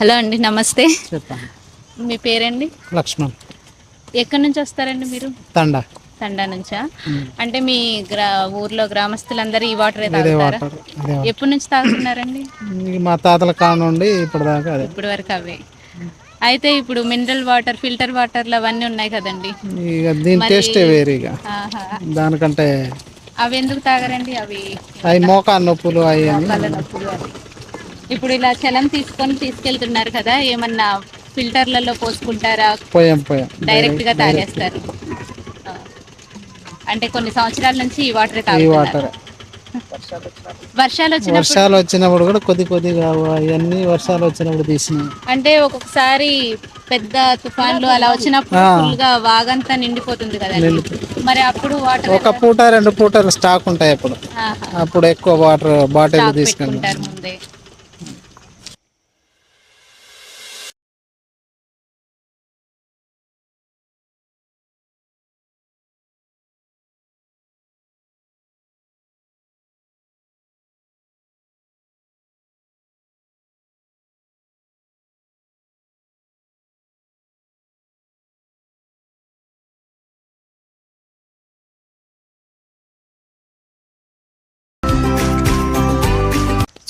Hello అండి, నమస్తే. చెప్పండి. మీ పేరండి? లక్ష్మణ్. ఎక్కడి నుంచి వస్తారండి మీరు? తండా. తండా నుంచా? అంటే మీ ఊర్లో గ్రామస్తులందరూ ఈ వాటరే ఇదే తాగుతారా? వాటర్ అదే వాటర్. ఎప్పటి నుంచి తాగుతున్నారండి? మా తాతల కాడ నుండి ఇప్పటిదాకా అదే. ఇప్పటి వరకు అవే. అయితే ఇప్పుడు మినరల్ వాటర్, ఫిల్టర్ వాటర్లు అవన్నీ ఉన్నాయి కదండి. ఇక దీని మరి టేస్టే వేరు. ఇక ఆహా, దానికంటే అవి ఎందుకు తాగరండి? అవి అవి మోకాలు నొప్పులు అవి అని. మోకాళ్ళ నొప్పులు అవి. ఇప్పుడు ఇలా చలం తీసుకెళ్తున్నారు కదా, ఏమన్నా ఫిల్టర్లలో పోసుకుంటారా? పోయాం డైరెక్ట్గా డైరెక్ట్ తాగేస్తారు. ఆ, అంటే కొన్ని సంవత్సరాల నుంచి ఈ వాటరే ఈ తాగుతున్నారు. వాటర్. వర్షాలు వచ్చినప్పుడు కూడా కొద్దిగా అవన్నీ వర్షాలు వచ్చినప్పుడు తీసినాం. అంటే ఒక్కొక్కసారి పెద్ద తుఫాన్లు అలా వచ్చినప్పుడు ఫుల్ గా వాగంతా నిండిపోతుంది కదండి. మరి అప్పుడు వాటర్ ఒక పూట 2 పూటలు స్టాక్ ఉంటాయి అప్పుడు. అప్పుడు ఎక్కువ వాటర్ బాటిల్ తీసుకుంటాం. పెట్టుకుంటారు ముందే.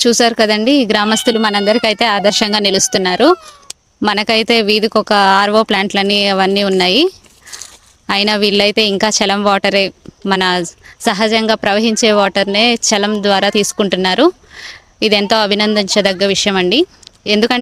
చూసారు కదండి, ఈ గ్రామస్తులు మనందరికైతే ఆదర్శంగా నిలుస్తున్నారు. మనకైతే వీధికి ఒక ఆర్ఓ ప్లాంట్లని అవన్నీ ఉన్నాయి. అయినా వీళ్ళైతే ఇంకా చలం వాటరే, మన సహజంగా ప్రవహించే వాటర్నే చలం ద్వారా తీసుకుంటున్నారు. ఇది ఎంతో అభినందించదగ్గ విషయం అండి. ఎందుకంటే